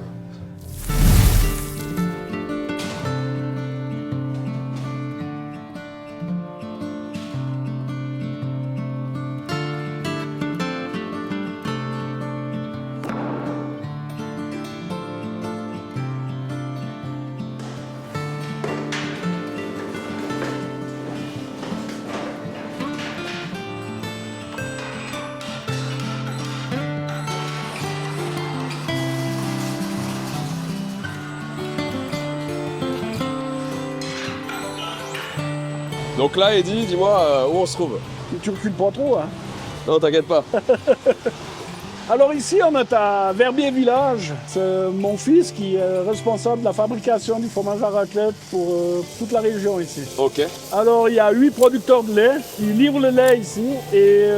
Donc là, Eddy, dis-moi où on se trouve. Tu recules pas trop, hein? Non, t'inquiète pas. Alors ici, on est à Verbier Village. C'est mon fils qui est responsable de la fabrication du fromage à raclette pour toute la région ici. Ok. Alors il y a 8 producteurs de lait qui livrent le lait ici et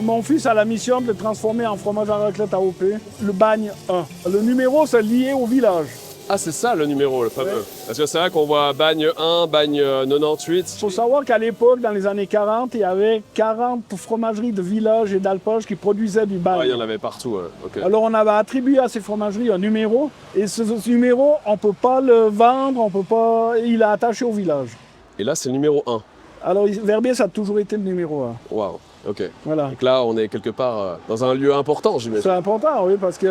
mon fils a la mission de le transformer en fromage à raclette AOP, le bagne 1. Le numéro, c'est lié au village. Ah, c'est ça le numéro, le fameux. Ouais. Parce que c'est là qu'on voit bagne 1, bagne 98. Il faut savoir qu'à l'époque, dans les années 40, il y avait 40 fromageries de villages et d'alpages qui produisaient du bagne. Ah, il y en avait partout, ok. Alors on avait attribué à ces fromageries un numéro, et ce numéro, on ne peut pas le vendre, il est attaché au village. Et là, c'est le numéro 1. Alors Verbier, ça a toujours été le numéro 1. Waouh, ok. Voilà. Donc là, on est quelque part dans un lieu important, j'imagine. C'est important, oui, parce qu'il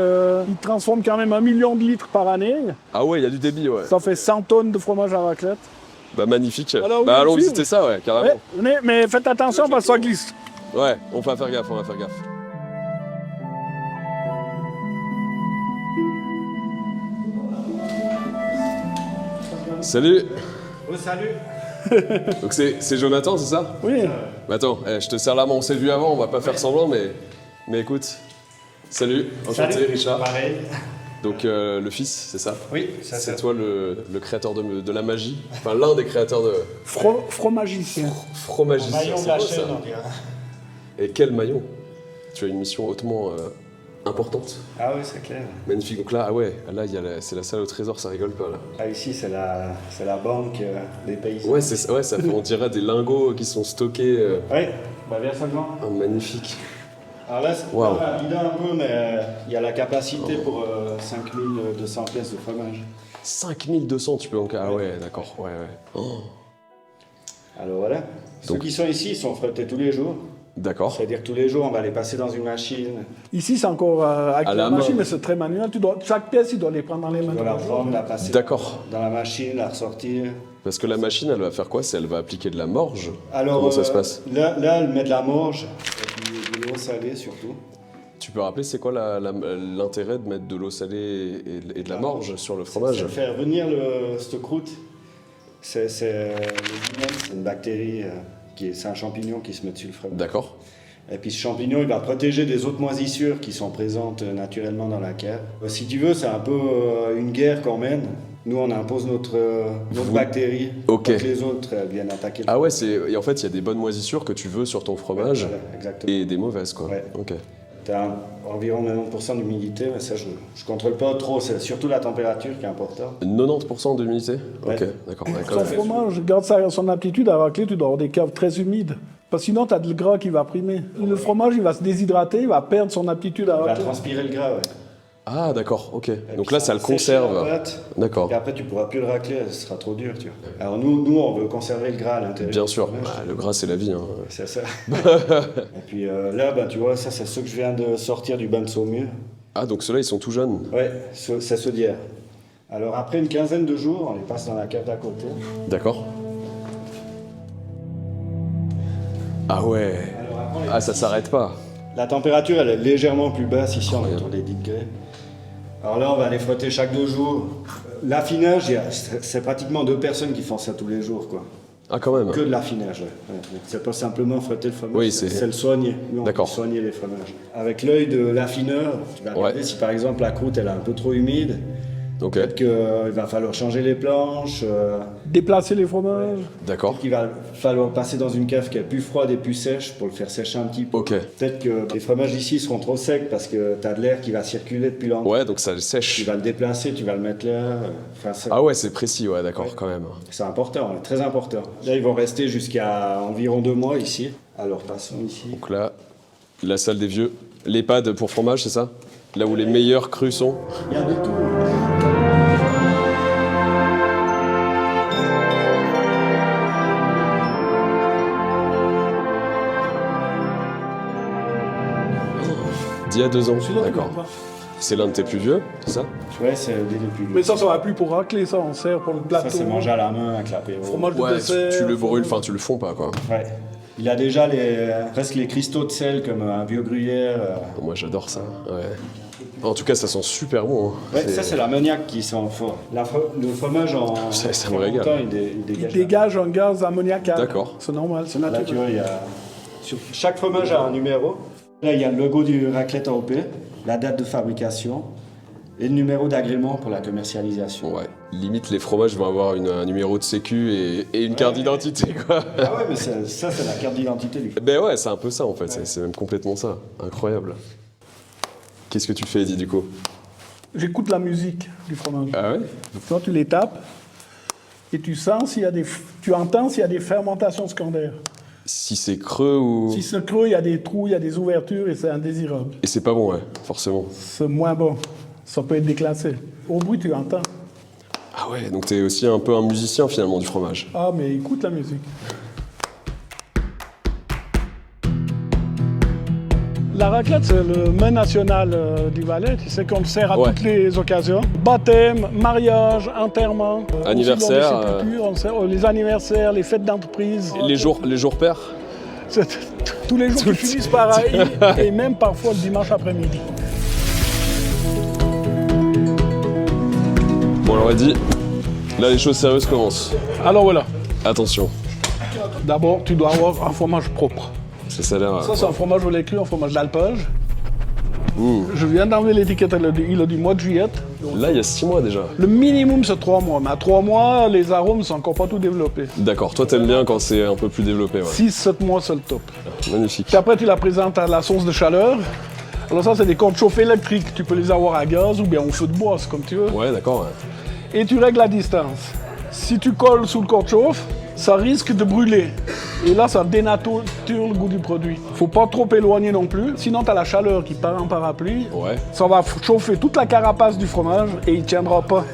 transforme quand même 1 million de litres par année. Ah ouais, il y a du débit, ouais. Ça fait 100 tonnes de fromage à raclette. Bah magnifique. Alors, bah allons visiter ça, ouais, carrément. Ouais, mais faites attention parce que ça glisse. Ouais, on va faire gaffe, on va faire gaffe. Salut. Oh, salut. Donc c'est Jonathan, c'est ça? Oui. Bah attends, je te serre la main, on s'est vu avant, on va pas faire semblant, mais écoute. Salut, enchanté. Salut. Richard. Pareil. Donc le fils, c'est ça? Oui, ça c'est toi le créateur de la magie, enfin l'un des créateurs de... Fromagicien. Fromagicien, Maillon de la chaîne, on dirait. Et quel maillon? Tu as une mission hautement importante. Ah oui, c'est clair. Magnifique. Donc là, ah ouais, là c'est la salle au trésor, ça rigole pas là. Ah, ici, c'est la banque des paysans. Ouais, ça fait, on dirait des lingots qui sont stockés. Oui, bah bien seulement. Oh, magnifique. Alors là, c'est rapide un peu, mais il y a la capacité pour 5200 pièces de fromage. 5200, tu peux donc... Ah ouais, d'accord, ouais. Oh. Alors voilà. Ceux qui sont ici, ils sont frottés tous les jours. D'accord. C'est-à-dire tous les jours, on va les passer dans une machine. Ici, c'est encore avec la machine, mais c'est très manuel. Chaque pièce, il doit les prendre dans les mains. Tu dois la prendre, la passer dans la machine, la ressortir. Parce que la machine, elle va faire quoi? Elle va appliquer de la morge? Alors, comment ça se passe? Là, elle met de la morge, et de l'eau salée surtout. Tu peux rappeler, c'est quoi l'intérêt de mettre de l'eau salée et de la morge sur le fromage? C'est faire venir cette croûte. C'est une bactérie, c'est un champignon qui se met dessus le fromage. D'accord. Et puis ce champignon, il va protéger des autres moisissures qui sont présentes naturellement dans la cave. Si tu veux, c'est un peu une guerre qu'on mène. Nous, on impose notre bactérie. Ok. Donc les autres viennent attaquer. Ah ouais, et en fait, il y a des bonnes moisissures que tu veux sur ton fromage. Voilà, exactement. Et des mauvaises, quoi. Ouais. Ok. Tu as environ 90% d'humidité, mais ça, je ne contrôle pas trop. C'est surtout la température qui est importante. 90% d'humidité? Ouais. Ok, d'accord. Son fromage garde son aptitude à racler, tu dois avoir des caves très humides. Parce que sinon, tu as le gras qui va primer. Le fromage, il va se déshydrater, il va perdre son aptitude à racler. Il va transpirer le gras, ouais. Ah, d'accord, ok. Donc là, ça le conserve. D'accord. Et après, tu ne pourras plus le racler, ce sera trop dur, tu vois. Alors nous, on veut conserver le gras à l'intérieur. Bien sûr, le gras, c'est la vie. Hein. C'est ça. Et puis là, tu vois, ça, c'est ceux que je viens de sortir du bain de Saumur. Ah, donc ceux-là, ils sont tout jeunes? Ouais, c'est ceux d'hier. Alors après une quinzaine de jours, on les passe dans la cave d'à côté. D'accord. Ah ouais. Ah, ça s'arrête pas. La température, elle est légèrement plus basse ici, on est autour des 10 degrés. Alors là, on va les frotter chaque 2 jours. L'affinage, c'est pratiquement 2 personnes qui font ça tous les jours, quoi. Ah, quand même. Que de l'affinage, ouais. C'est pas simplement frotter le fromage, oui, c'est le soigner. Nous, on peut soigner les fromages. Avec l'œil de l'affineur, tu vas regarder si par exemple la croûte elle est un peu trop humide. Peut-être qu'il va falloir changer les planches. Déplacer les fromages. D'accord. Il va falloir passer dans une cave qui est plus froide et plus sèche pour le faire sécher un petit peu. Ok. Peut-être que les fromages ici seront trop secs parce que tu as de l'air qui va circuler depuis longtemps. Ouais, donc ça le sèche. Tu vas le déplacer, tu vas le mettre là. Ah ouais, c'est précis, ouais, d'accord, quand même. C'est important, très important. Là, ils vont rester jusqu'à environ 2 mois ici. Alors, passons ici. Donc là, la salle des vieux. L'EHPAD pour fromage, c'est ça? Là où les meilleurs crus sont? Il y a de tout. D'il y a 2 ans, d'accord. C'est l'un de tes plus vieux, c'est ça? Ouais, c'est l'un des plus vieux. Mais ça va plus pour racler, ça, on sert pour le plateau. Ça, c'est mangé à la main avec l'apéro. Fromage de dessert. Tu le brûles, enfin tu le fonds pas, quoi. Ouais. Il a déjà presque les cristaux de sel comme un vieux gruyère. Moi, j'adore ça, ouais. En tout cas, ça sent super bon. Hein. Ouais, ça, c'est l'ammoniac qui sent fort. Le fromage, ça me régale. Il dégage un gaz ammoniacal. D'accord. C'est normal, c'est naturel. Là, tu vois, sur chaque fromage a un numéro. Là, il y a le logo du raclette AOP, la date de fabrication et le numéro d'agrément pour la commercialisation. Ouais. Limite, les fromages vont avoir un numéro de sécu et une carte d'identité, quoi. Ah ouais, mais ça, c'est la carte d'identité du fromage. Ben ouais, c'est un peu ça, en fait. Ouais. C'est même complètement ça. Incroyable. Qu'est-ce que tu fais, Eddie, du coup? J'écoute la musique du fromage. Ah ouais? Toi, tu les tapes et tu sens tu entends s'il y a des fermentations secondaires. Si c'est creux ou... Si c'est creux, il y a des trous, il y a des ouvertures et c'est indésirable. Et c'est pas bon, ouais, forcément. C'est moins bon. Ça peut être déclassé. Au bruit, tu entends. Ah ouais, donc t'es aussi un peu un musicien finalement du fromage. Ah, mais écoute la musique. La raclette, c'est le mets national du Valais. Tu sais qu'on le sert à toutes les occasions. Baptême, mariage, enterrement. Anniversaire. On sert les anniversaires, les fêtes d'entreprise. Les jours pairs. Tous les jours qui finissent pareil. Et même parfois le dimanche après-midi. Bon, on l'aurait dit, là les choses sérieuses commencent. Alors voilà. Attention. D'abord, tu dois avoir un fromage propre. Ça a l'air... Ça, c'est un fromage au lait cru, un fromage d'alpage. Je viens d'enlever l'étiquette, il a du mois de juillet. Là, il y a 6 mois déjà. Le minimum, c'est 3 mois. Mais à 3 mois, les arômes sont encore pas tout développés. D'accord, toi t'aimes bien quand c'est un peu plus développé. Ouais. 6-7 mois, c'est le top. Magnifique. Puis après, tu la présentes à la source de chaleur. Alors ça, c'est des cordes chauffées électriques. Tu peux les avoir à gaz ou bien au feu de bois, c'est comme tu veux. Ouais, d'accord. Ouais. Et tu règles la distance. Si tu colles sous le corde chauffe, ça risque de brûler. Et là, ça dénature le goût du produit. Faut pas trop éloigner non plus, sinon tu as la chaleur qui part en parapluie. Ouais. Ça va chauffer toute la carapace du fromage et il tiendra pas.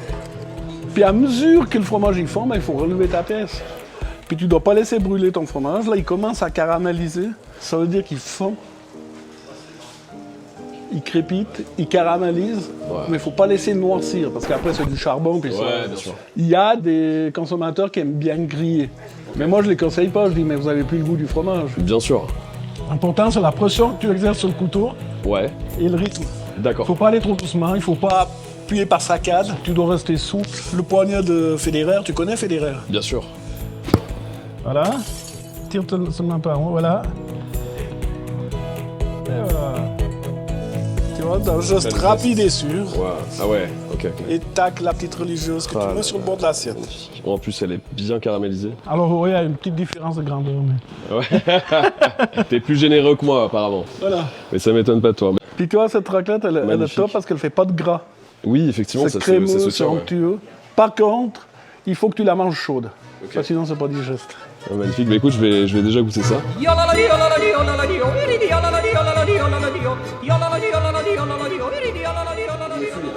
Puis à mesure que le fromage il fond, il faut relever ta pièce. Puis tu dois pas laisser brûler ton fromage. Là, il commence à caraméliser. Ça veut dire qu'il fond. Il crépite, il caramélise, mais il faut pas laisser noircir parce qu'après c'est du charbon. Puis bien sûr. Il y a des consommateurs qui aiment bien griller. Mais moi je les conseille pas, je dis mais vous avez plus le goût du fromage. Bien sûr. L'important c'est la pression que tu exerces sur le couteau et le rythme. D'accord. Faut pas aller trop doucement, il faut pas appuyer par saccade, tu dois rester souple. Le poignet de Federer, tu connais Federer? Bien sûr. Voilà. Tire seulement par en haut, voilà. Et voilà. Tu vois, d'un geste rapide et sûr. Ouais. Ah ouais, ok. Et tac, la petite religieuse que tu mets sur le bord de l'assiette. En plus, elle est bien caramélisée. Alors oui, il y a une petite différence de grandeur. Mais... Ouais. T'es plus généreux que moi, apparemment. Voilà. Mais ça m'étonne pas de toi. Puis toi, cette raclette, elle est top parce qu'elle fait pas de gras. Oui, effectivement, c'est crémeux, c'est onctueux. Par contre, il faut que tu la manges chaude. Parce que sinon, c'est pas digeste. Ah, magnifique. Bah écoute, je vais déjà goûter ça.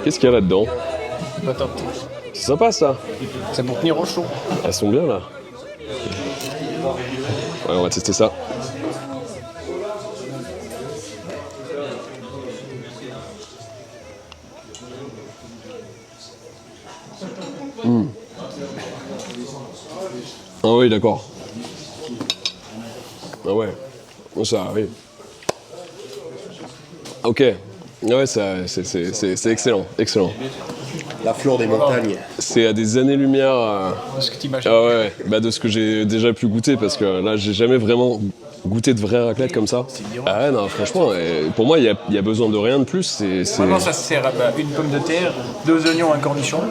Qu'est-ce qu'il y a là-dedans? Patates. C'est sympa ça. C'est pour tenir au chaud. Elles sont bien là. Ouais, on va tester ça. Ah oui, d'accord. Ah ouais. Ça, oui. Ok. Ouais, c'est excellent, excellent. La fleur des montagnes. C'est à des années-lumière de ce que t'imagines. Ah ouais, bah de ce que j'ai déjà pu goûter, parce que là, j'ai jamais vraiment goûté de vraie raclette comme ça. Ah ouais, non, franchement, pour moi, il y a besoin de rien de plus. Maintenant, ça se sert à une pomme de terre, 2 oignons, un cornichon.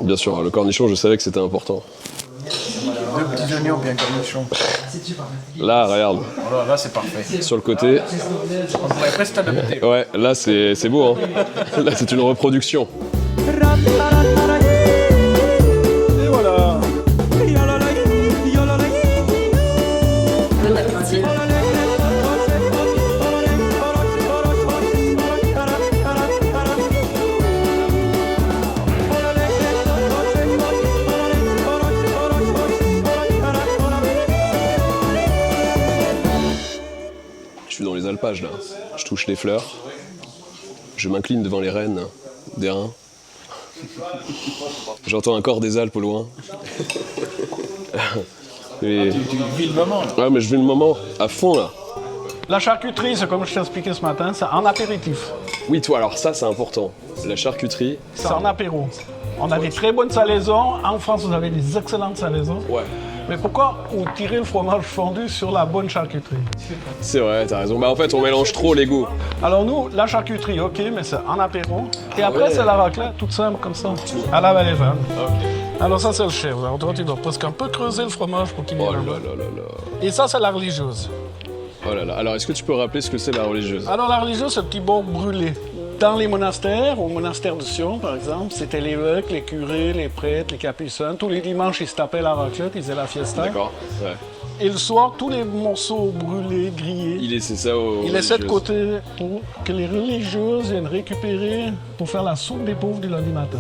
Bien sûr, le cornichon, je savais que c'était important. 2 petits oignons puis un cornichon. Là, regarde. Voilà, là, c'est parfait. Sur le côté. On pourrait presque t'adapter. Ouais, là, c'est beau, hein. Là, c'est une reproduction. Et voilà. Je suis dans les alpages là, je touche les fleurs, je m'incline devant les reines des reins, j'entends un corps des Alpes au loin. Et... Tu vis le moment là. Ouais, mais je vis le moment à fond là. La charcuterie, c'est comme je t'ai expliqué ce matin, c'est en apéritif. Oui, toi, alors ça c'est important. La charcuterie. C'est en apéro. On a des très bonnes salaisons. En France, vous avez des excellentes salaisons. Ouais. Mais pourquoi on tirait le fromage fondu sur la bonne charcuterie? C'est vrai, t'as raison. Bah en fait, on mélange trop les goûts. Alors nous, la charcuterie, ok, mais c'est en apéro. Et après, c'est la raclette, toute simple comme ça, à la valaisanne. Okay. Alors ça, c'est le chef. Alors toi, tu dois presque un peu creuser le fromage pour qu'il y ait là. Et ça, c'est la religieuse. Oh là là. Alors, est-ce que tu peux rappeler ce que c'est la religieuse? Alors la religieuse, c'est le petit bord brûlé. Dans les monastères, au monastère de Sion par exemple, c'était l'évêque, les curés, les prêtres, les capucins. Tous les dimanches, ils se tapaient la raclette, ils faisaient la fiesta. D'accord, ouais. Et le soir, tous les morceaux brûlés, grillés, Il laissait ça aux il laissait de religieuses. côté pour que les religieuses viennent récupérer pour faire la soupe des pauvres du lundi matin.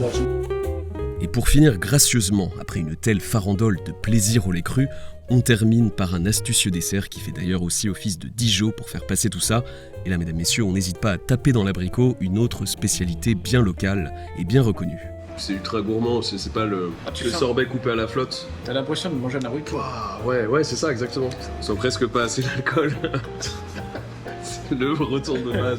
Et pour finir gracieusement, après une telle farandole de plaisir au lait cru, on termine par un astucieux dessert qui fait d'ailleurs aussi office de Dijon pour faire passer tout ça. Et là, mesdames, messieurs, on n'hésite pas à taper dans l'abricot une autre spécialité bien locale et bien reconnue. C'est ultra gourmand, c'est pas le sens- sorbet coupé à la flotte. T'as l'impression de manger un abricot. Ouais, c'est ça, exactement. On sent presque pas assez l'alcool. C'est le retour de base.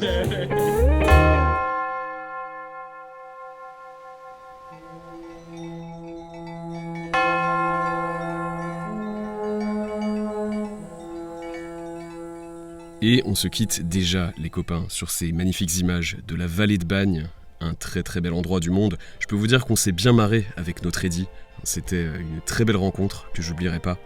Et on se quitte déjà, les copains, sur ces magnifiques images de la vallée de Bagne, un très très bel endroit du monde. Je peux vous dire qu'on s'est bien marré avec notre Eddy. C'était une très belle rencontre que j'oublierai pas.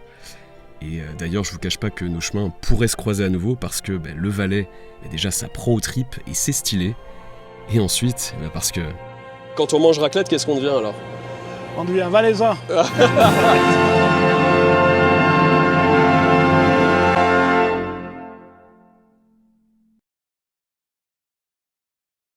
Et d'ailleurs, je vous cache pas que nos chemins pourraient se croiser à nouveau parce que le Valais, déjà ça prend aux tripes et c'est stylé. Et ensuite, parce que... Quand on mange raclette, qu'est-ce qu'on devient alors ? On devient valaisan.